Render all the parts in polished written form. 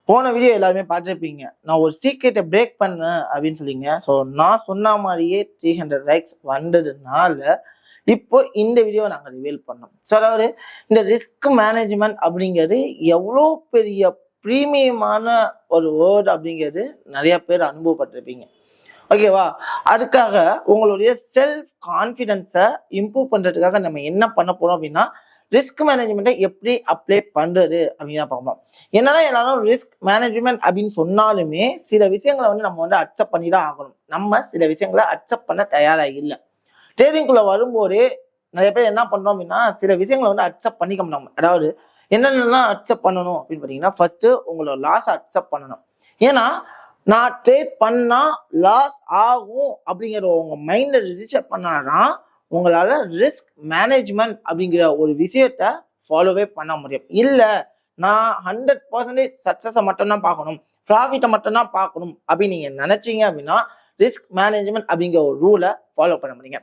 போன வீடியோ எல்லாருமே பார்த்துருப்பீங்க. நான் ஒரு சீக்ரெட்டை பிரேக் பண்ணேன் அப்படின்னு சொல்லிங்க. ஸோ நான் சொன்ன மாதிரியே 300 லைக்ஸ் வந்ததுனால இப்போ இந்த வீடியோ நாங்கள் ரிவீல் பண்ணோம். ஸோ அதாவது இந்த ரிஸ்க் மேனேஜ்மெண்ட் அப்படிங்கிறது எவ்வளோ பெரிய ப்ரீமியமான ஒரு வேர்டு அப்படிங்கிறது நிறைய பேர் அனுபவப்பட்டிருப்பீங்க. ஓகேவா? அதுக்காக உங்களுடைய செல்ஃப் கான்ஃபிடென்ஸை இம்ப்ரூவ் பண்ணுறதுக்காக நம்ம என்ன பண்ண போகிறோம் அப்படின்னா, ரிஸ்க் மேனேஜ்மெண்ட்டை எப்படி அப்ளை பண்ணுறது அப்படின்னு பார்ப்போம். என்னன்னா எல்லாரும் ரிஸ்க் மேனேஜ்மெண்ட் அப்படின்னு சொன்னாலுமே சில விஷயங்களை நம்ம அக்செப்ட் பண்ணி தான் ஆகணும். நம்ம சில விஷயங்களை அக்செப்ட் பண்ண தயாராக இல்லை. ட்ரேடிங்குள்ளே வரும்போது நிறைய பேர் என்ன பண்ணுறோம் அப்படின்னா, சில விஷயங்களை அக்செப்ட் பண்ணிக்க முடியாமல், அதாவது என்னென்னலாம் அக்செப்ட் பண்ணணும் அப்படின்னு பார்த்தீங்கன்னா, ஃபர்ஸ்ட்டு உங்களோட லாஸை அக்செப்ட் பண்ணணும். ஏன்னா நான் ட்ரேட் பண்ணால் லாஸ் ஆகும் அப்படிங்கிற உங்கள் மைண்டில் ரிஜிஸ்டர் பண்ணாதான் உங்களால் ரிஸ்க் மேனேஜ்மெண்ட் அப்படிங்கிற ஒரு விஷயத்த ஃபாலோவே பண்ண முடியும். இல்லை நான் 100% சக்ஸஸை மட்டும்தான் பார்க்கணும், ப்ராஃபிட்டை மட்டும்தான் பார்க்கணும் அப்படின்னு நீங்கள் நினச்சிங்க அப்படின்னா ரிஸ்க் மேனேஜ்மெண்ட் அப்படிங்கிற ஒரு ரூலை ஃபாலோ பண்ண முடியுங்க.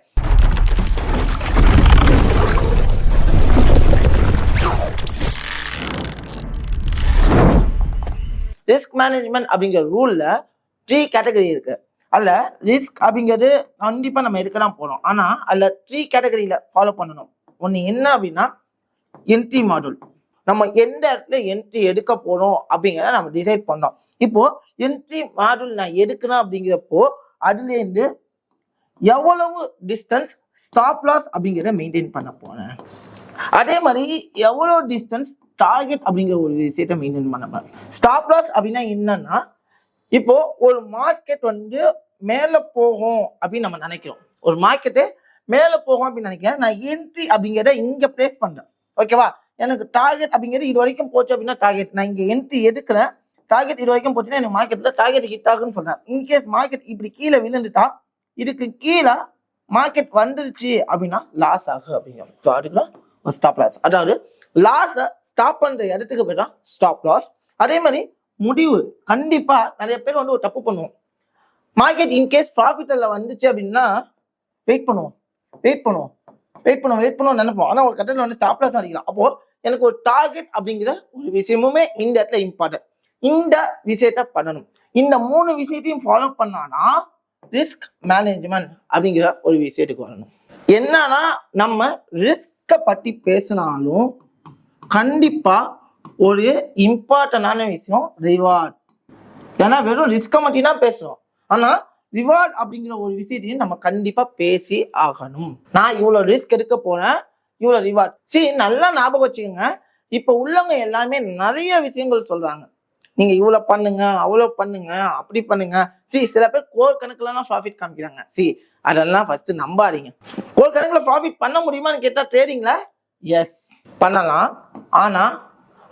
ரிஸ்க் மேனேஜ்மெண்ட் அப்படிங்கிற ரூல்ல 3 கேட்டகரி இருக்கு. அதில் ரிஸ்க் அப்படிங்கிறது கண்டிப்பாக நம்ம எடுக்க தான் போகிறோம். ஆனால் அதில் 3 கேட்டகரியில் ஃபாலோ பண்ணணும். ஒன்று என்ன அப்படின்னா என்ட்ரி மாடல். நம்ம எந்த இடத்துல என்ட்ரி எடுக்க போகிறோம் அப்படிங்கிறத நம்ம டிசைட் பண்ணோம். இப்போ என்ட்ரி மாடல் நான் எடுக்கணும் அப்படிங்கிறப்போ அதுலேருந்து எவ்வளவு டிஸ்டன்ஸ் ஸ்டாப் லாஸ் அப்படிங்கிறத மெயின்டைன் பண்ண போகிறேன். அதே மாதிரி எவ்வளோ டிஸ்டன்ஸ் டார்கெட் அப்படிங்கிற ஒரு விஷயத்த மெயின்டைன் பண்ண. ஸ்டாப் லாஸ் அப்படின்னா என்னன்னா, இப்போ ஒரு மார்க்கெட் மேலே போகும் அப்படின்னு நம்ம நினைக்கிறோம். ஒரு மார்க்கெட்டு மேலே போகும் அப்படின்னு நினைக்கிறேன். நான் என்ட்ரி அப்படிங்கிறத இங்கே பிளேஸ் பண்ணுறேன். ஓகேவா? எனக்கு டார்கெட் அப்படிங்கிறது இது வரைக்கும் போச்சு அப்படின்னா டார்கெட் நான் இங்கே என்ட்ரி எடுக்கிறேன். டார்கெட் இது வரைக்கும் போச்சுன்னா எனக்கு மார்க்கெட்டில் டார்கெட் ஹிட் ஆகுன்னு சொல்கிறேன். இன்கேஸ் மார்க்கெட் இப்படி கீழே விழுந்துட்டா, இதுக்கு கீழே மார்க்கெட் வந்துருச்சு அப்படின்னா லாஸ் ஆகும் அப்படிங்கிறோம். ஸோ அதுக்குலாம் ஸ்டாப் லாஸ், அதாவது லாஸை ஸ்டாப் பண்ற இடத்துக்கு போய்ட்டா ஸ்டாப் லாஸ். அதே மாதிரி முடிவு. கண்டிப்பா நிறைய பேர் ஒரு தப்பு பண்ணுவோம். மார்க்கெட் இன்கேஸ் ப்ராஃபிட்ல வந்துச்சு அப்படின்னா வெயிட் பண்ணுவோம் நினைப்போம். ஆனா ஒரு கட்டத்தில் ஸ்டாப் லாஸ் அடிக்கலாம். அப்போ எனக்கு ஒரு டார்கெட் அப்படிங்கிற ஒரு விஷயமுமே இந்த இடத்துல இம்பார்ட்டன்ட். இந்த விஷயத்த பண்ணணும். இந்த 3 விஷயத்தையும் ஃபாலோ பண்ணானா ரிஸ்க் மேனேஜ்மெண்ட் அப்படிங்கிற ஒரு விஷயத்துக்கு வரணும். என்னன்னா நம்ம ரிஸ்கை பத்தி பேசினாலும் கண்டிப்பா ஒரு இம்பார்ட்டன்டான விஷயம் ரிவார்ட். ஏன்னா வெறும் ரிஸ்கை மட்டும் தான் பேசுறோம், ஆனா ரிவார்ட் அப்படிங்கிற ஒரு விஷயத்தையும் நம்ம கண்டிப்பா பேசி ஆகணும். நான் இவ்வளவு ரிஸ்க் எடுக்க போறேன், இவ்வளவு ரிவார்ட். சரி, நல்லா ஞாபகம் வச்சுக்கோங்க. இப்ப உள்ளவங்க எல்லாமே நிறைய விஷயங்கள் சொல்றாங்க. நீங்க இவ்வளவு பண்ணுங்க, அவ்வளவு பண்ணுங்க, அப்படி பண்ணுங்க. சில பேர் கோர் கணக்குலாம் ப்ராஃபிட் காமிக்கிறாங்க. அதெல்லாம் ஃபர்ஸ்ட் நம்பாதீங்க. கோர் கணக்குல ப்ராஃபிட் பண்ண முடியுமான்னு கேட்டா ட்ரேடிங்ல எஸ் பண்ணலாம். ஆனா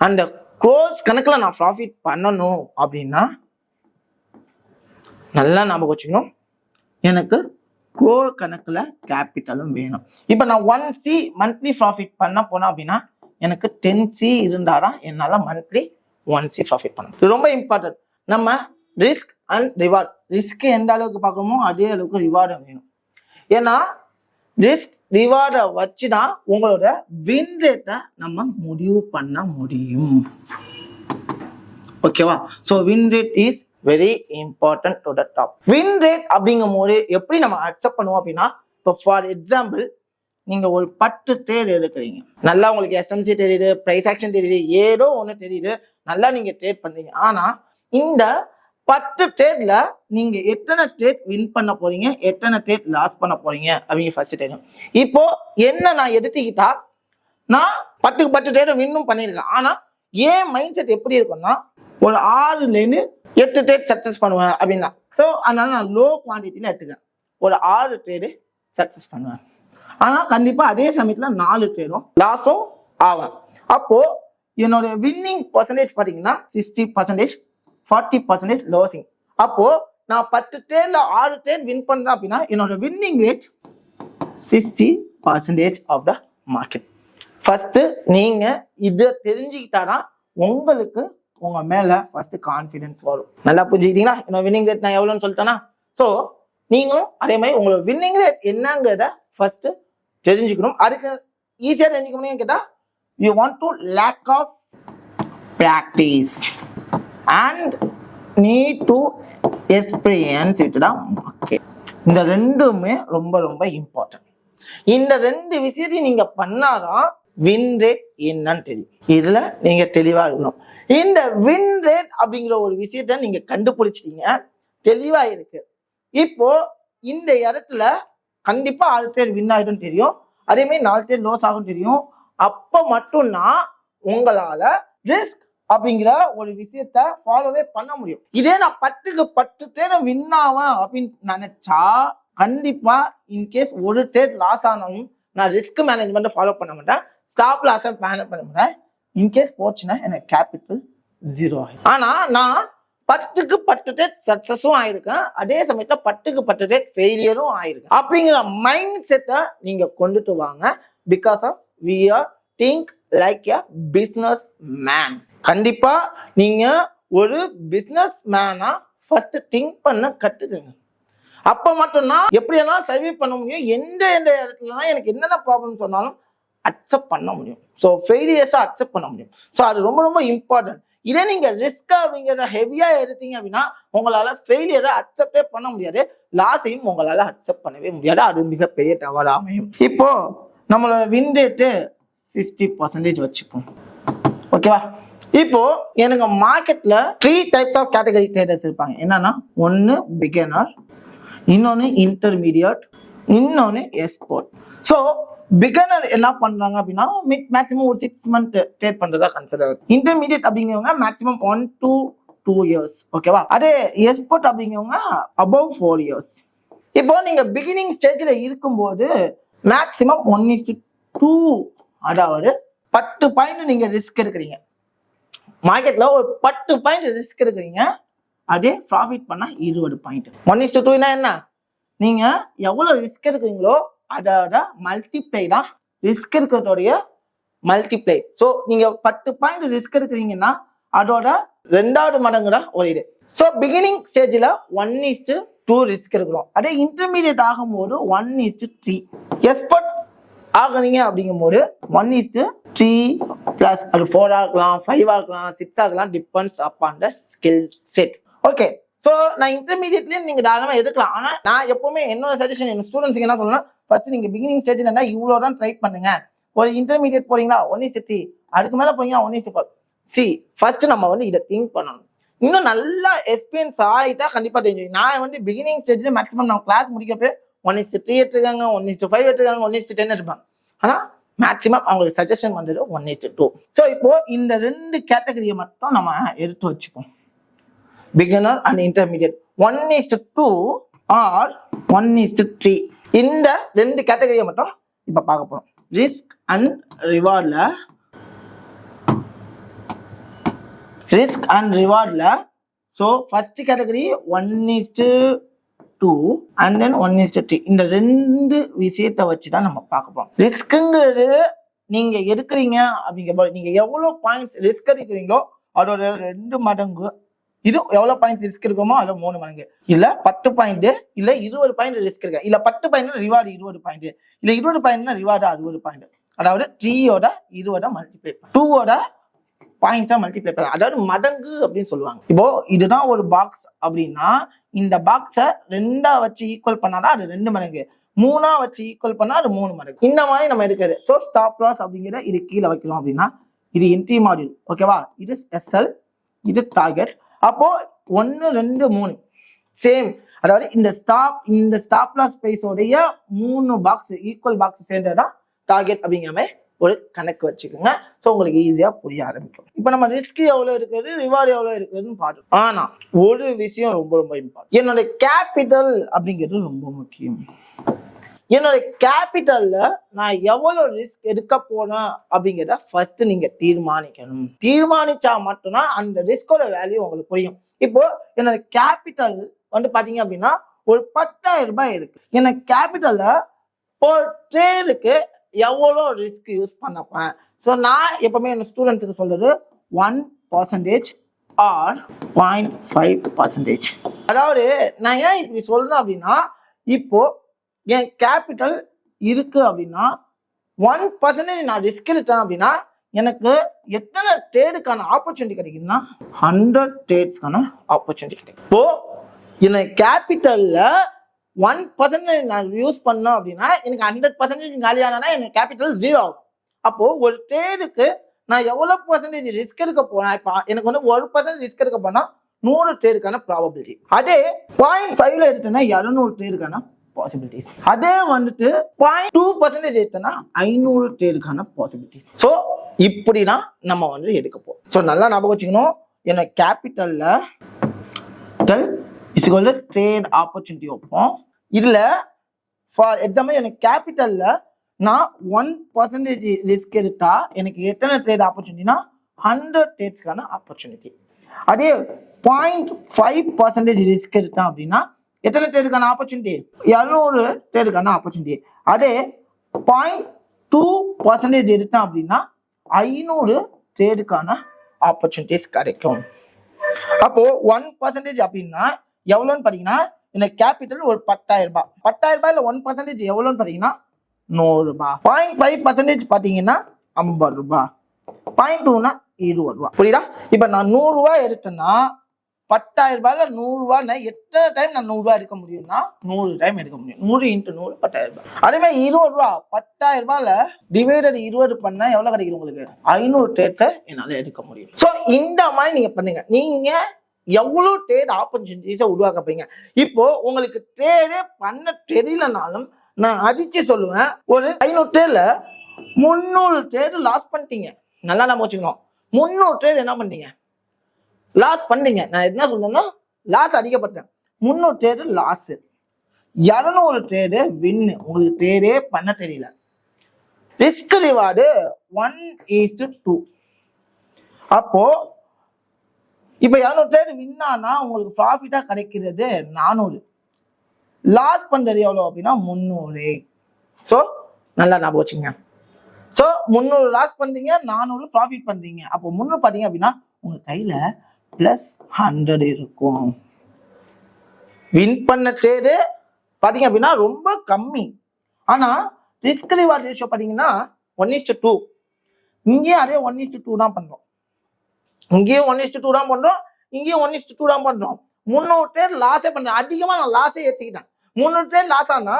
அந்த க்ளோஸ் கணக்குல நான் ப்ராஃபிட் பண்ணணும் அப்படின்னா நல்லா ஞாபகம் வச்சுக்கணும், எனக்கு க்ளோஸ் கணக்குல கேபிட்டலும் வேணும். இப்ப நான் 1C மந்த்லி ப்ராஃபிட் பண்ண போனா அப்படின்னா எனக்கு 10C இருந்தாதான் என்னால மந்த்லி 1C ப்ராஃபிட் பண்ணணும். இது ரொம்ப இம்பார்ட்டன்ட். நம்ம ரிஸ்க் அண்ட் ரிவார்ட், ரிஸ்க் எந்த அளவுக்கு பார்க்கணுமோ அதே அளவுக்கு ரிவார்டும் வேணும். ஏன்னா ரிஸ்க் ரிவார்டை வச்சுதான் உங்களோட வின் ரேட்டை நம்ம முடிவு பண்ண முடியும். ஓகேவா? So win rate is very important to the top. Win rate அப்படிங்கும் போது எப்படி நம்ம அக்செப்ட் பண்ணுவோம் அப்படின்னா, இப்போ ஃபார் எக்ஸாம்பிள் நீங்க ஒரு 10 ட்ரேட் எடுக்கிறீங்க. நல்லா உங்களுக்கு எஸ்எம்சி தெரியுது, பிரைஸ் ஆக்ஷன் தெரியுது, ஏதோ ஒன்று தெரியுது, நல்லா நீங்க ட்ரேட் பண்றீங்க. ஆனா இந்த 10 ட்ரேட்ல நீங்க எத்தனை ட்ரேட் வின் பண்ண போறீங்க, எத்தனை ட்ரேட் லாஸ் பண்ண போறீங்க அப்படிங்கிற ஃபர்ஸ்ட் தெரியும். இப்போ என்ன நான் எடுத்துக்கிட்டா, நான் 10 ட்ரேட் வின்னும் பண்ணியிருக்கேன். ஆனா ஏன் மைண்ட் செட் எப்படி இருக்கும்னா, ஒரு 6லேருந்து 8 ட்ரேட் சக்சஸ் பண்ணுவேன் அப்படின்னா. ஸோ அதனால நான் லோ குவான்டிட்டியில எடுத்துக்கேன். ஒரு 6 ட்ரேடு சக்சஸ் பண்ணுவேன். ஆனா கண்டிப்பா அதே சமயத்துல 4 ட்ரேடும் லாஸும் ஆகும். அப்போ என்னோட வின்னிங் பர்சன்டேஜ் பாத்தீங்கன்னா 60%, 40% லோசிங். அப்போ நான் 10 ட்ரேட்ல 6 ட்ரேட் வின் பண்றேன் அப்படின்னா என்னோட winning rate 60% of the market. First நீங்க இதை தெரிஞ்சுக்கிட்டாதான் உங்களுக்கு உங்க மேல ஃபர்ஸ்ட் கான்ஃபிடன்ஸ் வரும். நல்லா புரிஞ்சுக்கிட்டீங்களா? என்னோட வின்னிங் ரேட் நான் எவ்வளோன்னு சொல்லிட்டேன்னா, ஸோ நீங்களும் அதே மாதிரி உங்களோட வின்னிங் ரேட் என்னங்கிறத ஃபர்ஸ்ட் தெரிஞ்சுக்கணும். அதுக்கு ஈஸியாக தெரிஞ்சுக்கணும்னு கேட்டா, you want to lack of practice. And need to experience it market. இந்த ரெண்டுமே ரொம்ப ரொம்ப இம்பார்ட்டன்ட். இந்த ரெண்டு விஷயத்தையும் நீங்க பண்ணாதான் வின் ரேட் என்னன்னு தெரியும். இதுல நீங்க தெளிவா இருக்கணும். இந்த வின் ரேட் அப்படிங்கிற ஒரு விஷயத்த நீங்க கண்டுபிடிச்சிட்டீங்க, தெளிவா இருக்கு. இப்போ இந்த இடத்துல கண்டிப்பா 6 பேர் வின் ஆயிடும் தெரியும், அதே மாதிரி 4 பேர் லோஸ் ஆகும் தெரியும். அப்ப மட்டும்தான் உங்களால ரிஸ்க் அப்படிங்கிற ஒரு விஷயத்த ஃபாலோவே பண்ண முடியும். இதே நான் 10க்கு 10 பேர் வின் ஆவேன் அப்படின்னு நினைச்சா கண்டிப்பா இன்கேஸ் ஒரு ட்ரேட் லாஸ் ஆனாலும் நான் ரிஸ்க் மேனேஜ்மெண்ட் ஃபாலோ பண்ண மாட்டேன், ஸ்டாப் லாஸ் பிளான் பண்ண மாட்டேன். இன்கேஸ் போச்சுன்னா எனக்கு கேபிட்டல் 0 ஆகும். ஆனா நான் 10க்கு 10 ட்ரேட் சக்சஸும் ஆயிருக்கேன், அதே சமயத்துல 10க்கு 10 ட்ரேட் ஃபெயிலியரும் ஆயிருக்கு. அப்படிங்கிற மைண்ட் செட்டை நீங்க கொண்டுட்டு வாங்க. Because of we are think like a business man. கண்டிப்பா நீங்க ஒரு பிசினஸ் மேனா ஃபர்ஸ்ட் திங்க் பண்ண கத்துக்குங்க. அப்ப மட்டும்தான் எப்படியெல்லாம் சர்வே பண்ண முடியும், எந்த இடத்துலலாம் எனக்கு என்னென்ன ப்ராப்ளம் சொன்னாலும் அக்செப்ட் பண்ண முடியும். ஸோ ஃபெயிலியர்ஸை அக்செப்ட் பண்ண முடியும். ஸோ அது ரொம்ப ரொம்ப இம்பார்ட்டன்ட். இதே நீங்க ரிஸ்க் அப்படிங்கிறத ஹெவியா எடுத்தீங்க அப்படின்னா உங்களால ஃபெயிலியரை அக்செப்டே பண்ண முடியாது, லாஸையும் உங்களால அக்செப்ட் பண்ணவே முடியாது. அது மிகப்பெரிய தவறா அமையும். இப்போ நம்மளோட வின் ரேட்டு 60% வச்சுப்போம், ஓகேவா? இப்போ எனக்கு மார்க்கெட்ல 3 டைப்ஸ் ஆஃப் கேட்டகரி ட்ரேடர்ஸ் இருப்பாங்க. என்னன்னா, ஒன்னு பிகினர், இன்னொன்னு இன்டர்மீடியட், இன்னொன்னு எக்ஸ்போர்ட். ஸோ பிகினர் என்ன பண்றாங்க அப்படின்னா மேக்ஸிமம் ஒரு 6 மந்த் ட்ரேட் பண்றதா கன்சிடர். இன்டர்மீடியட் அப்படிங்கிறவங்க மேக்ஸிமம் 1 to 2 years, ஓகேவா? அதே எக்ஸ்போர்ட் அப்படிங்கிறவங்க above 4 years. இப்போ நீங்க பிகினிங் ஸ்டேஜ்ல இருக்கும்போது மேக்ஸிமம் 1:2, அதாவது 10 பாயிண்ட் நீங்க ரிஸ்க் எடுக்கிறீங்க. மார்க்கெட்ல ஒரு 10 பாயிண்ட் ரிஸ்க் எடுக்கிறீங்க, அதே ப்ராஃபிட் பண்ணா 20 பாயிண்ட். 1:2 என்ன, நீங்க எவ்வளவு ரிஸ்க் எடுக்கிறீங்களோ அதோட மல்டிப்ளை தான் ரிஸ்க் இருக்கிறதோடைய மல்டிப்ளை. ஸோ நீங்க 10 பாயிண்ட் ரிஸ்க் எடுக்கிறீங்கன்னா அதோட 2வது மடங்கு தான் ஒரு இது. ஸோ பிகினிங் ஸ்டேஜ்ல 1:2 ரிஸ்க் எடுக்கிறோம். அதே இன்டர்மீடியட் ஆகும்போது 1:3. எக்ஸ்பர்ட் ஆகுறீங்க அப்படிங்கும் போது 1:3 பிளஸ் அது 4 இருக்கலாம், 5 இருக்கலாம், 6 இருக்கலாம், depends upon the skill set. Okay, so நான் இன்டர்மீடியட்லயே நீங்க தாராளமா எடுக்கலாம். ஆனா நான் எப்பவுமே என்னோட சஜஷன் என் ஸ்டூடெண்ட்ஸ்க்கு என்ன சொல்லணும், ஃபர்ஸ்ட் நீங்க பிகினிங் ஸ்டேஜ்ல இருந்தா இவ்வளோ தான் ட்ரை பண்ணுங்க. ஒரு இன்டர்மீடியட் போறீங்களா 1:3, அதுக்கு மேல போறீங்கன்னா 1:4. ஃபர்ஸ்ட் நம்ம இதை திங்க் பண்ணணும். இன்னும் நல்லா எக்ஸ்பீரியன்ஸ் ஆகிட்டா கண்டிப்பா தெரிஞ்சு. நான் பிகினிங் ஸ்டேஜ்ல மேக்ஸிமம் நம்ம கிளாஸ் முடிக்கப்போ 1:3 எடுத்துருக்காங்க, 1:5 எடுத்துருக்காங்க, 1:10 எடுப்பாங்க. ஆனா மேக்ஸிமம் அவங்களுக்கு சஜஷன் வந்தது 1:2. ஸோ இப்போ இந்த 2 கேட்டகரியை மட்டும் நம்ம எடுத்து வச்சுப்போம், பிகினர் அண்ட் இன்டர்மீடியட். 1:2 ஆர் 1:3 இந்த 2 கேட்டகரியை மட்டும் இப்ப பார்க்க போறோம். ரிஸ்க் அண்ட் ரிவார்ட்ல so first category 1:2 and then 1:3. இந்த 2 விஷயத்தை வச்சுதான் நம்ம பார்க்க போறோம். ரிஸ்க்குங்கிறது நீங்க எடுக்கிறீங்க அப்படிங்கிற நீங்க எவ்வளவு பாயிண்ட்ஸ் ரிஸ்க் எடுக்கிறீங்களோ அதோட 2 மடங்கு. இது எவ்வளவு பாயிண்ட்ஸ் ரிஸ்க் இருக்குமோ அது 3 மடங்கு. இல்ல 10 பாயிண்ட், இல்ல 20 பாயிண்ட் ரிஸ்க் இருக்கு, இல்ல 10 பாயிண்ட் ரிவார்டு 20 பாயிண்ட், இல்ல 20 பாயிண்ட்னா ரிவார்டு 60 பாயிண்ட். அதாவது 3யோட 20 மல்டிப்ளை 2வோட பாயிண்ட்ஸா மல்டிப்ளை பண்ண, அதாவது மடங்கு அப்படின்னு சொல்லுவாங்க. இப்போ இதுதான் ஒரு பாக்ஸ் அப்படின்னா இந்த பாக்ஸை 2ஆ வச்சு ஈக்குவல் பண்ணாதான் அது 2 மடங்கு, 3ஆ வச்சு ஈக்குவல் பண்ணா அது 3 மடங்கு. இந்த மாதிரி நம்ம இருக்குது. ஸோ ஸ்டாப் லாஸ் அப்படிங்கிற இது கீழே வைக்கிறோம் அப்படின்னா இது என்ட்ரி மாடியூல், ஓகேவா? இது SL, இது டார்கெட். அப்போ 1, 2, 3 சேம். அதாவது இந்த ஸ்டாப் லாஸ் பிரைஸோடைய 3 பாக்ஸ் ஈக்குவல் பாக்ஸ் சேர்ந்ததுதான் டார்கெட் அப்படிங்கிற மாதிரி ஒரு கணக்கு வச்சுக்கோங்க. ஸோ உங்களுக்கு ஈஸியா புரிய ஆரம்பிக்கும். இப்போ நம்ம ரிஸ்க் எவ்வளவு இருக்குது, ரிவார்டு எவ்வளவு இருக்குதுன்னு பார்த்தோம். ஆனா ஒரு விஷயம் ரொம்ப ரொம்ப இம்பார்ட்டன்ட், என்னோட கேபிட்டல் அப்படிங்கிறது ரொம்ப முக்கியம். என்னோட கேபிட்டல்ல நான் எவ்வளவு ரிஸ்க் எடுக்க போனேன் அப்படிங்கிறத ஃபர்ஸ்ட் நீங்க தீர்மானிக்கணும். தீர்மானிச்சா மட்டும்தான் அந்த ரிஸ்கோட வேல்யூ உங்களுக்கு புரியும். இப்போ என்னோட கேபிட்டல் பாத்தீங்க அப்படின்னா ஒரு 10,000 ரூபாய் இருக்கு. எனக்கு கேபிட்டல்ல ஒரு ட்ரேடுக்கு எவ்வளோ ரிஸ்க் யூஸ் பண்ண போறேன். ஸோ நான் எப்பவுமே என் ஸ்டூடெண்ட்ஸுக்கு சொல்றது 1% ஆர் 0.5%. அதாவது நான் ஏன் இப்படி சொல்றேன் அப்படின்னா, இப்போ என் கேபிட்டல் இருக்கு அப்படின்னா 1% நான் ரிஸ்க் எடுத்தேன் அப்படின்னா எனக்கு எத்தனை ட்ரேடுக்கான ஆப்பர்ச்சுனிட்டி கிடைக்குதுன்னா 100 ட்ரேட்ஸ்க்கான ஆப்பர்ச்சுனிட்டி கிடைக்கும். இப்போ எனக்கு கேபிட்டல்ல 1% நான் யூஸ் பண்ணோம் அப்படின்னா எனக்கு 100% காலியானா எனக்கு கேபிட்டல் 0 ஆகும். அப்போ ஒரு ட்ரேடுக்கு நான் எவ்வளவு பர்சன்டேஜ் ரிஸ்க் எடுக்க போறேன். இப்போ எனக்கு வந்து 1% ரிஸ்க் எடுக்க போனா 100 ட்ரேடுக்கான ப்ராபபிலிட்டி. அதே 0.5ல எடுத்தேன்னா 200 ட்ரேடுக்கான பாசிபிலிட்டிஸ். அதே வந்துட்டு 0.2% எடுத்தேன்னா 500 ட்ரேடுக்கான பாசிபிலிட்டிஸ். ஸோ இப்படிதான் நம்ம வந்து எடுக்க போறோம். ஸோ நல்லா ஞாபகம் வச்சுக்கணும். என்ன கேபிட்டல்ல ட்ரேட் ஆப்பர்ச்சுனிட்டி வைப்போம். இதுல ஃபார் எக்ஸாம்பிள் எனக்கு கேபிட்டல்ல நான் 1% ரிஸ்க் எடுத்தா எனக்கு எத்தனை ட்ரேட் ஆப்பர்ச்சுனிட்டினா 100 ட்ரேட்ஸ்க்கான ஆப்பர்ச்சுனிட்டி. அதே 0.5% ரிஸ்க் எடுத்தேன் அப்படின்னா எத்தனை ட்ரேடுக்கான ஆப்பர்ச்சுனிட்டி 200 ட்ரேடுக்கான ஆப்பர்ச்சுனிட்டி. அதே 0.2% எடுத்தேன் அப்படின்னா 500 ட்ரேடுக்கான ஆப்பர்ச்சுனிட்டிஸ் கிடைக்கும். அப்போ 1% அப்படின்னா எவ்வளோன்னு பார்த்தீங்கன்னா எனக்கு கேபிட்டல் ஒரு 10,000 ரூபாய். 10,000 ரூபாயில 1% எவ்வளோன்னு பார்த்தீங்கன்னா 100 ரூபாய். 0.5% பார்த்தீங்கன்னா 50 ரூபாய். 0.2னா 20 ரூபாய். புரியுதா? இப்போ நான் 100 ரூபாய் எடுத்தேன்னா 10,000 ரூபாயில 100 ரூபாய் எத்தனை டைம் நான் 100 ரூபாய் எடுக்க முடியும்னா 100 டைம் எடுக்க முடியும். 100 × 100 10,000 ரூபாய். அதே மாதிரி 20 ரூபாய் 10,000 ரூபாயில டிவைடட் 20 பண்ணா எவ்வளவு கிடைக்கும் உங்களுக்கு? 500 ட்ரேட்ஸை என்னால எடுக்க முடியும். ஸோ இந்த மாதிரி நீங்க பண்ணுங்க. நீங்க எவ்வளவு ட்ரேட் ஆப்பர்ச்சுனிட்டிஸை உருவாக்க போறீங்க. இப்போ உங்களுக்கு ட்ரேடே பண்ண தெரியலனாலும் நான் அடிச்சு சொல்லுவேன், ஒரு 500 ட்ரேட்ல 300 ட்ரேடு லாஸ் பண்ணிட்டீங்க. நல்லா நம்ம வச்சுக்கணும். 300 ட்ரேட் என்ன பண்ணீங்க? லாஸ் பண்ணீங்க. நான் என்ன சொல்றேன்னா லாஸ் அதிகப்பட்டேன். 300 ட்ரேடு லாஸ், 200 ட்ரேடு வின்னு. உங்களுக்கு ட்ரேடே பண்ண தெரியல. Risk reward 1:2. அப்போ இப்போ 200 ட்ரேடு வின்னானா உங்களுக்கு ப்ராஃபிட்டா கிடைக்கிறது 400. லாஸ் பண்றது எவ்வளோ அப்படின்னா 300. ஸோ நல்லா ஞாபகம் வச்சுங்க. ஸோ 300 லாஸ் பண்றீங்க, 400 ப்ராஃபிட் பண்றீங்க. அப்போ 300 பார்த்தீங்க அப்படின்னா உங்க கையில +100 இருக்கும். வின் பண்ண ட்ரேடு பார்த்தீங்க அப்படின்னா ரொம்ப கம்மி. ஆனா ரிஸ்க் ரிவார்ட் ரேஷியோ பார்த்தீங்கன்னா 1:2. இங்கேயும் அதே 1:2 தான் பண்றோம். இங்கேயும் 1:2 தான் பண்றோம், இங்கேயும் 1:2 தான் பண்றோம். 300 ட்ரேட் லாஸே பண்றேன். அதிகமா நான் லாஸே ஏற்றிக்கிட்டேன். 300 ட்ரேட் லாஸ் ஆனா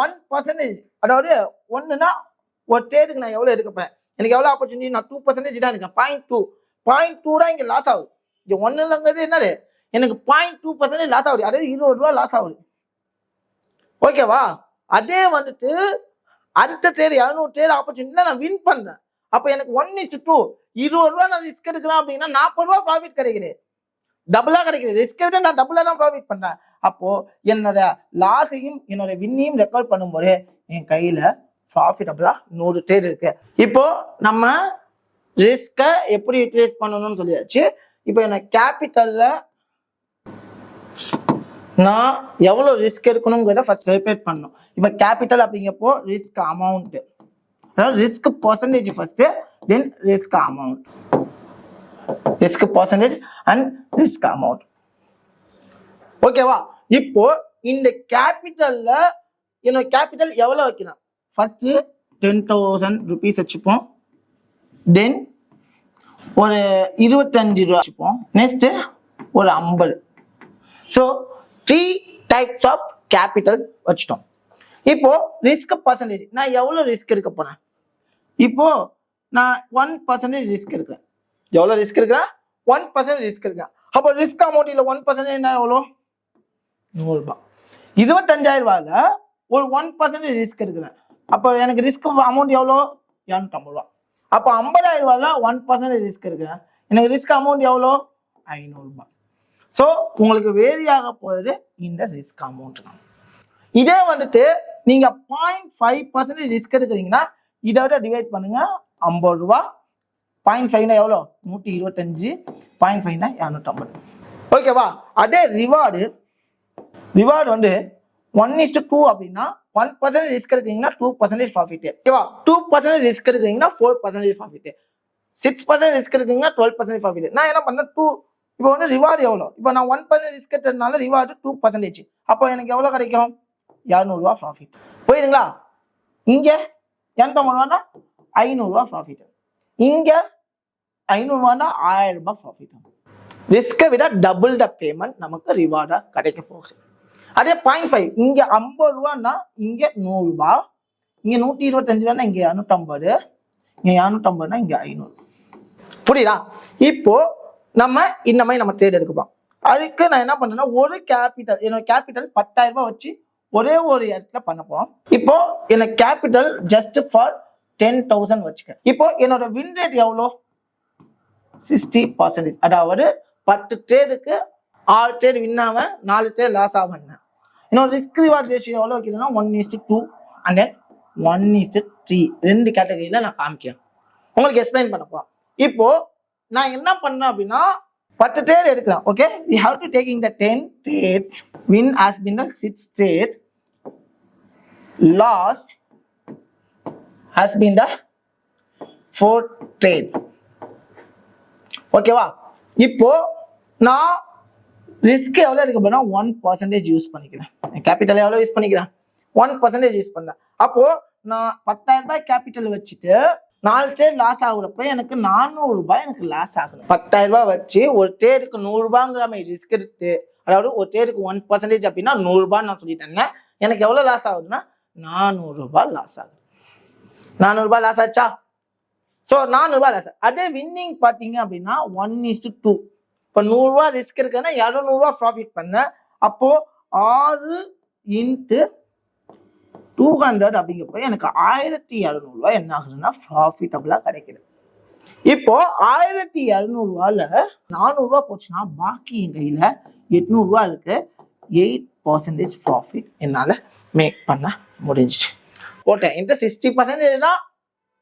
1%, அதாவது ஒன்றுனா ஒரு ட்ரேடுக்கு நான் எவ்வளோ எடுக்கப்பேன், எனக்கு எவ்வளோ ஆப்பர்ச்சுனிட்டி, நான் 2% தான் இருக்கேன். 0.2 தான் இங்கே லாஸ் ஆகுது. இங்கே ஒன்றுலங்கிறது என்னது, எனக்கு 0.2% லாஸ் ஆகுது. அதாவது 20 ரூபா லாஸ் ஆகுது. ஓகேவா? அதே வந்துட்டு அடுத்த ட்ரேடு 200 ட்ரேட் ஆப்பர்ச்சுனிட்டி நான் வின் பண்றேன். அப்போ எனக்கு 1:2, 20 ரூபா நான் ரிஸ்க் எடுக்கிறேன் அப்படின்னா 40 ரூபா ப்ராஃபிட் கிடைக்குது. டபுளா கிடைக்குது. ரிஸ்க் எடுத்து நான் டபுளா தான் ப்ராஃபிட் பண்றேன். அப்போ என்னோட லாஸையும் என்னோட வின்னையும் ரெக்கார்ட் பண்ணும்போது என் கையில ப்ராஃபிட்டபிளா 100 ட்ரேட் இருக்கு. இப்போ நம்ம ரிஸ்கை எப்படி யூட்டிலைஸ் பண்ணணும்னு சொல்லியாச்சு. இப்போ என்ன கேபிட்டல்ல நான் எவ்வளோ ரிஸ்க் எடுக்கணுங்கிறத ஃபர்ஸ்ட் கால்குலேட் பண்ணணும். இப்போ கேபிட்டல் அப்படிங்கிறப்போ ரிஸ்க் அமௌண்ட், அதாவது risk percentage first, then risk amount. Risk percentage and risk amount. ஓகேவா? இப்போ இந்த கேபிட்டல்ல என்னோட கேபிட்டல் எவ்வளோ வைக்கணும்? ஃபர்ஸ்ட் 10,000 rupees வச்சுப்போம். தென் ஒரு 25 ரூபா வச்சுப்போம். நெக்ஸ்ட் ஒரு 50. ஸோ 3 types ஆஃப் கேபிட்டல் வச்சுட்டோம். இப்போ ரிஸ்க் பர்சன்டேஜ் நான் எவ்வளோ ரிஸ்க் எடுக்க போறேன்? இப்போ நான் 1% ரிஸ்க் எடுக்கிறேன். எவ்வளோ ரிஸ்க் இருக்கிறேன்? 1% ரிஸ்க் இருக்கேன். அப்போ ரிஸ்க் அமௌண்ட் இல்லை 1% என்ன எவ்வளோ? 100 ரூபாய். 25,000 ரூபாயில ஒரு 1% ரிஸ்க் இருக்கிறேன். அப்போ எனக்கு ரிஸ்க் அமௌண்ட் எவ்வளோ? 250 ரூபா. அப்போ 50,000 ரூபாயில 1% ரிஸ்க் இருக்கிறேன். எனக்கு ரிஸ்க் அமௌண்ட் எவ்வளோ? 500 ரூபாய். ஸோ உங்களுக்கு வேரியாக போகிறது இந்த ரிஸ்க் அமௌண்ட் தான். இதே வந்துட்டு நீங்க 0.5% ரிஸ்க் எடுக்கிறீங்கன்னா இதை விட டிவைட் பண்ணுங்க 50 ரூபா. 0.5னா எவ்வளோ? 125. 0.5னா 250. ஓகேவா? அதே ரிவார்டு வந்து 1:2 அப்படின்னா 1% ரிஸ்க் எடுக்கிறீங்கன்னா 2% ப்ராஃபிட். ஓகேவா? 2% ரிஸ்க் எடுக்கிறீங்கன்னா 4% ப்ராஃபிட். 6% ரிஸ்க் எடுக்கிறீங்கன்னா 12% ப்ராஃபிட். நான் என்ன பண்ணேன்? இப்போ வந்து ரிவார்டு எவ்வளோ? இப்போ நான் 1% ரிஸ்க் எடுத்ததுனால ரிவார்டு 2%. அப்போ எனக்கு எவ்வளோ கிடைக்கும்? 200 ரூபா ப்ராஃபிட். போயிடுங்களா? இங்கே 250 ரூபான்னா 500 ரூபா ப்ராஃபிட். இங்க 500 ரூபாய்னா 1000 ரூபாய் ப்ராஃபிட் ஆகும். ரிஸ்கை விட டபுள் த பேமெண்ட் நமக்கு ரிவார்டா கிடைக்க போகுது. அதே 0.5 இங்க 50 ரூபான்னா இங்க 100 ரூபாய், இங்க 125 ரூபாய்னா இங்க 250, இங்க 250னா இங்க 500. புரியுதா? இப்போ நம்ம இந்த மாதிரி நம்ம ட்ரேட் எடுக்கலாம். அதுக்கு நான் என்ன பண்ணேன்னா ஒரு கேபிட்டல், என்னோட கேபிட்டல் 10,000 ரூபாய் வச்சு ஒரே ஒரு இடத்துல பண்ண போறோம். இப்போ எனக்கு கேபிட்டல் ஜஸ்ட் ஃபார் 10,000 வச்சுக்க. இப்போ என்னோட வின் ரேட் எவ்வளோ? 60%. அதாவது 10 ட்ரேடுக்கு 6 ட்ரேட் வின் ஆகும், 4 ட்ரேட் லாஸ் ஆகும். என்னோட ரிஸ்க் ரிவார்ட் ரேஷியோ எவ்வளோ வைக்கிறதுனா 1:2 அண்ட் 1:3 2 கேட்டகரியில நான் காமிக்கிறேன், உங்களுக்கு எக்ஸ்பிளைன் பண்ண போறேன். இப்போ நான் என்ன பண்ணேன் அப்படின்னா 10 ட்ரேட் எடுக்கிறேன். Okay, we have to taking the 10 trades. Win has been the 6 trade, loss has been the 4 trade. ஓகேவா? இப்போ நான் ரிஸ்க் எவ்வளோ இருக்கு அப்படின்னா 1% யூஸ் பண்ணிக்கிறேன். கேபிட்டல் எவ்வளோ யூஸ் பண்ணிக்கிறேன்? 1% யூஸ் பண்ணேன். அப்போ நான் 10,000 ரூபாய் கேபிட்டல் வச்சுட்டு 4 ட்ரேட் லாஸ் ஆகுறப்ப எனக்கு 400 ரூபாய் எனக்கு லாஸ் ஆகுது. 10,000 ரூபாய் வச்சு ஒரு ட்ரேடுக்கு 100 ரூபாங்கிற மாதிரி ரிஸ்க் எடுத்து, அதாவது ஒரு ட்ரேடுக்கு 1% அப்படின்னா 100 ரூபான்னு நான் சொல்லிட்டேங்க. எனக்கு எவ்வளோ லாஸ் ஆகுதுன்னா 400 ரூபாய் லாஸ் ஆகுது. 400 ரூபாய் லாஸ் ஆச்சா? ஸோ 400 ரூபாய் லாஸ். அதே வின்னிங் பார்த்தீங்க அப்படின்னா 1:2. இப்போ 100 ரூபாய் ரிஸ்க் இருக்குன்னா 200 ரூபாய் ப்ராஃபிட் பண்ண. அப்போ 6 × 200 அப்படிங்கிறப்ப எனக்கு 1,200 ரூபாய் என்ன ஆகுதுன்னா ப்ராஃபிட்டபிளா கிடைக்குது. இப்போ 1,200 ரூபாயில 400 ரூபாய் போச்சுன்னா பாக்கி என் கையில 800 ரூபாய் இருக்கு. 8% ப்ராஃபிட் என்னால மேக் பண்ண முடிஞ்சிச்சு. ஓகே, இந்த 60%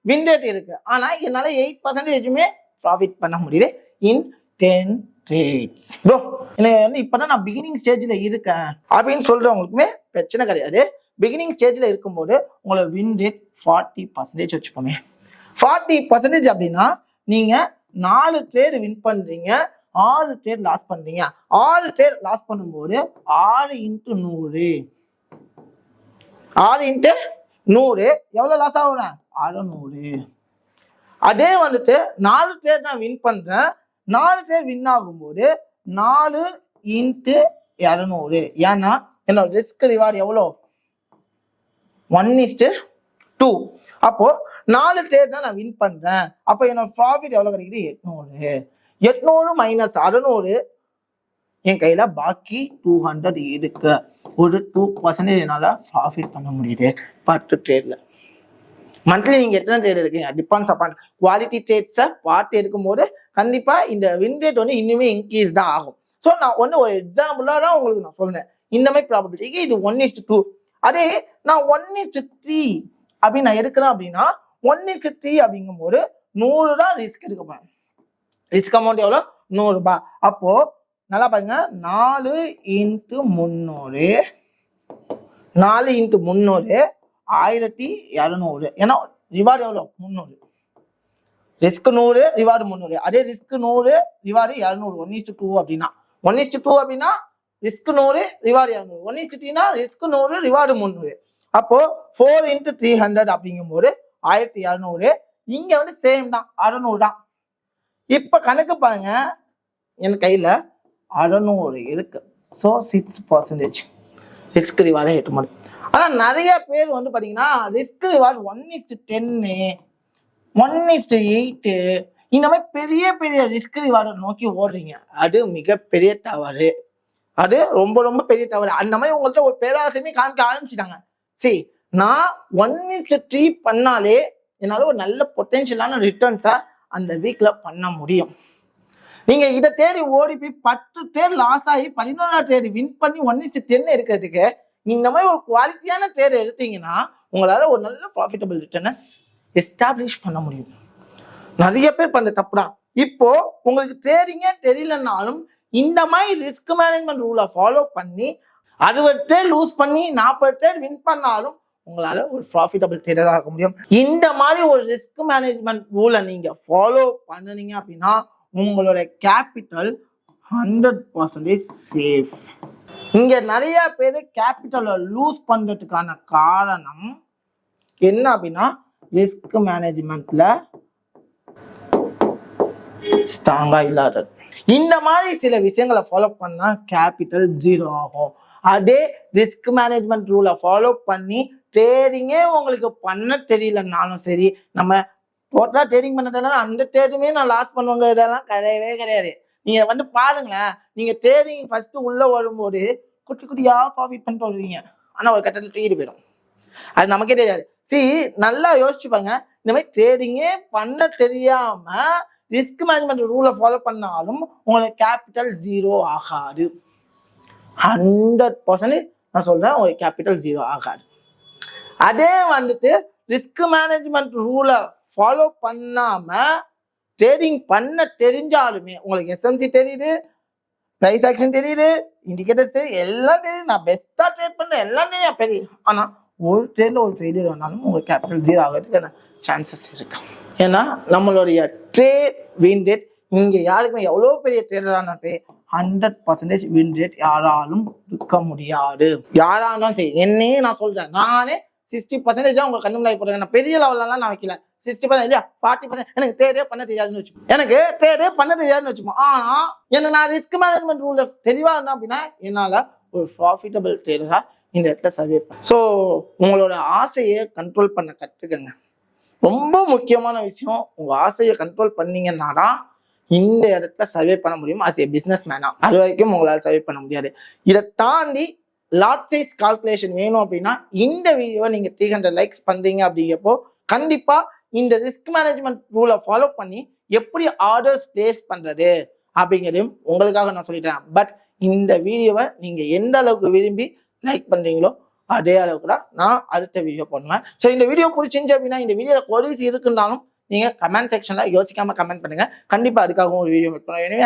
வின் ரேட் இருக்கு, ஆனா என்னால 8% ப்ராஃபிட் பண்ண முடியுது இன் 10 trades. ப்ரோ, எனக்கு வந்து இப்பதான் நான் பிகினிங் ஸ்டேஜ்ல இருக்கேன் அப்படின்னு சொல்றவங்களுக்குமே பிரச்சனை கிடையாது. பிகினிங் ஸ்டேஜ்ல இருக்கும்போது உங்களோட வின் ரேட் 40% வச்சுக்கோங்க. 40% அப்படின்னா நீங்க 4 ட்ரேட் வின் பண்றீங்க, 6 ட்ரேட் லாஸ் பண்றீங்க. 6 ட்ரேட் லாஸ் பண்ணும்போது 6 × 100, 6 × 100 எவ்வளவு லாஸ் ஆகுறேன்? 600. அதே வந்துட்டு 4 ட்ரேட் நான் வின் பண்றேன், 4 ட்ரேட் வின் ஆகும்போது 4 × 200. ஏன்னா என்னோட ரிஸ்க் ரிவார்டு எவ்வளோ? 1:2. அப்போ 4 ட்ரேட் தான் நான் வின் பண்றேன். அப்போ என்னோட ப்ராஃபிட் எவ்வளவு கிடைக்குது? 800. 800 மைனஸ் 600 என் கையில பாக்கி 200 இருக்கு. ஒரு 2% என்னால ப்ராஃபிட் பண்ண முடியுது 10 ட்ரேட்ல. மந்த்லி நீங்க எத்தனை ட்ரேட் இருக்கீங்க டிபெண்ட்ஸ் அப்பான் குவாலிட்டி ட்ரேட்ஸை பார்த்து எடுக்கும்போது கண்டிப்பா இந்த வின் ரேட் வந்து இன்னுமே இன்க்ரீஸ் தான் ஆகும். ஸோ நான் வந்து ஒரு எக்ஸாம்பிளா தான் உங்களுக்கு நான் சொல்றேன். இந்த மாதிரி ப்ராபபிலிட்டிக்கு இது 1:2. அதே நான் 1:3 அப்படின்னு நான் எடுக்கிறேன் அப்படின்னா 1:3 அப்படிங்கும்போது 100 தான் ரிஸ்க் எடுக்க போறேன். ரிஸ்க் அமௌண்ட் எவ்வளோ? 100 ரூபாய். அப்போ நல்லா பாருங்க, 4 × 300, 4 × 300 1,200. ஏன்னா ரிவார்டு எவ்வளோ? 300. Risk 100, reward 300. அதே ரிஸ்க் 100, ரிவார்டு 200. 1:2 அப்படின்னா 1:2 அப்படின்னா ரிஸ்க் 100, ரிவார்டு 200. 1:3னா ரிஸ்க் 100, ரிவார்டு 300. அப்போ 4 × 300 அப்படிங்கும்போது 1,200. இங்க வந்து சேம் தான், 600 தான். இப்ப கணக்கு பாருங்க, என் கையில 600 இருக்கு. ஸோ 6% ரிஸ்க் ரிவார்டை எட்ட முடியும். ஆனா நிறைய பேர் வந்து பாத்தீங்கன்னா ரிஸ்க் ரிவார்டு 1:10, 1:8 இந்த மாதிரி பெரிய பெரிய ரிஸ்க் ரிவார்டை நோக்கி ஓடுறீங்க. அது மிகப்பெரிய தவறு. அது ரொம்ப ரொம்ப பெரிய தவறு. அந்த மாதிரி உங்கள்கிட்ட ஒரு பேராசையுமே காமிக்க ஆரம்பிச்சுட்டாங்க. சரி, நான் 1:3 பண்ணாலே என்னால ஒரு நல்ல பொட்டென்ஷியலான ரிட்டர்ன்ஸா அந்த வீக்ல பண்ண முடியும். நீங்க இதை தேடி ஓடி போய் 10 ட்ரேட் லாஸ் ஆகி 11ஆவது ட்ரேட் வின் பண்ணி 1:10 இருக்கிறதுக்கு நீங்க இந்த மாதிரி ஒரு குவாலிட்டியான ட்ரேட் எடுத்தீங்கன்னா உங்களால ஒரு நல்ல ப்ராஃபிட்டபிள் ரிட்டர்னை எஸ்டாப்ளிஷ் பண்ண முடியும். நிறைய பேர் பண்ற தப்புதான். இப்போ உங்களுக்கு ட்ரேடிங்கே தெரியலனாலும் இந்த மாதிரி ரிஸ்க் மேனேஜ்மெண்ட் ரூலை ஃபாலோ பண்ணி 60 ட்ரேட் லூஸ் பண்ணி 40 ட்ரேட் வின் பண்ணாலும் உங்களால ஒரு ப்ராஃபிட்டபிள் ட்ரேடராக இருக்க முடியும். இந்த மாதிரி ஒரு ரிஸ்க் மேனேஜ்மெண்ட் ரூலை நீங்க ஃபாலோ பண்ணுனீங்க அப்படின்னா உங்களோட கேபிட்டல் 100% சேஃப். இங்க நிறைய பேர் கேபிட்டலை லூஸ் பண்றதுக்கான காரணம் என்ன அப்படின்னா ரிஸ்க் மேனேஜ்மெண்ட்ல ஸ்ட்ராங்கா இல்லாதது. இந்த மாதிரி சில விஷயங்களை ஃபாலோ பண்ணா கேபிட்டல் 0 ஆகும். அதே ரிஸ்க் மேனேஜ்மெண்ட் ரூலை ஃபாலோ பண்ணி ட்ரேடிங்கே உங்களுக்கு பண்ண தெரியலனாலும் சரி, நம்ம டோட்டலா ட்ரேடிங் பண்ண தெரியல அந்த ட்ரேடுமே நான் லாஸ் பண்ணுவாங்க, இதெல்லாம் கிடையவே கிடையாது. நீங்க பாருங்களேன், நீங்க ட்ரேடிங் ஃபர்ஸ்ட் உள்ள வரும்போது குட்டி குட்டியா ப்ராஃபிட் பண்ணிட்டு வருவீங்க, ஆனா ஒரு கட்டத்தில் ட்ரீடு போயிடும். அது நமக்கே தெரியாது. நல்லா யோசிச்சுப்பாங்க. இந்த மாதிரி ட்ரேடிங்கே பண்ண தெரியாம ரிஸ்க் மேனேஜ்மெண்ட் ரூலை ஃபாலோ பண்ணாலும் உங்களுக்கு கேபிட்டல் 0 ஆகாது. 100% நான் சொல்றேன், உங்களுக்கு கேபிட்டல் 0 ஆகாது. அதே ரிஸ்க் மேனேஜ்மெண்ட் ரூலை ஃபாலோ பண்ணாம ட்ரேடிங் பண்ண தெரிஞ்சாலுமே உங்களுக்கு எஸ்எம்சி தெரியுது, பிரைஸ் ஆக்ஷன் தெரியுது, இண்டிகேட்டர்ஸ் தெரியுது, எல்லாம் தெரியுது, நான் பெஸ்டா ட்ரேட் பண்ண எல்லாம் தெரியும் தெரியும், ஆனா ஒரு ட்ரேட்ல ஒரு ஃபெயிலியர் வந்தாலும் உங்களுக்கு கேபிட்டல் 0 ஆகிறதுக்கான சான்சஸ் இருக்கு. ஏன்னா நம்மளுடைய ட்ரேட் வின் ரேட் இங்க யாருக்குமே எவ்வளோ பெரிய ட்ரேடரான சரி 100% வின் ரேட் யாராலும் இருக்க முடியாது. யாராலும் சரி, என்னையே நான் சொல்றேன், நானே 60% உங்க கண்ணு முன்னாடி போடுறேன். நான் பெரிய லெவல்லாம் நான் வைக்கல, 60% இல்லையா 40% எனக்கு ட்ரேடே பண்ண தெரியாதுன்னு வச்சுப்போம். ஆனா என்ன நான் ரிஸ்க் மேனேஜ்மெண்ட் ரூல்ல தெளிவா இருந்தேன் அப்படின்னா என்னால ஒரு ப்ராஃபிட்டபிள் ட்ரேடரா இந்த இடத்துல சர்வே பண்ண. ஸோ உங்களோட ஆசையை கண்ட்ரோல் பண்ண கற்றுக்கங்க. ரொம்ப முக்கியமான விஷயம், உங்க ஆசையை கண்ட்ரோல் பண்ணீங்கன்னா தான் இந்த இடத்துல சர்வே பண்ண முடியும். ஆஸ் ஏ பிசினஸ் மேனா அது வரைக்கும் உங்களால் சர்வே பண்ண முடியாது. இதை தாண்டி லாட் சைஸ் கால்குலேஷன் வேணும் அப்படின்னா இந்த வீடியோவை நீங்க 300 லைக்ஸ் பண்றீங்க அப்படிங்கப்போ கண்டிப்பா இந்த ரிஸ்க் மேனேஜ்மெண்ட் ரூலை ஃபாலோ பண்ணி எப்படி ஆர்டர்ஸ் பிளேஸ் பண்றது அப்படிங்கிறதையும் உங்களுக்காக நான் சொல்லிட்டேன். பட் இந்த வீடியோவை நீங்க எந்த அளவுக்கு விரும்பி லைக் பண்றீங்களோ அதே அளவுக்கு தான் நான் அடுத்த வீடியோ பண்ணுவேன். ஸோ இந்த வீடியோ பிடிச்சிருந்துச்சு அப்படின்னா இந்த வீடியோ கொரிஸ் இருக்குன்னாலும் நீங்க கமெண்ட் செக்ஷன்ல யோசிக்காம கமெண்ட் பண்ணுங்க. கண்டிப்பா அதுக்காகவும் ஒரு வீடியோ மேக் பண்ணுவேன். எனவே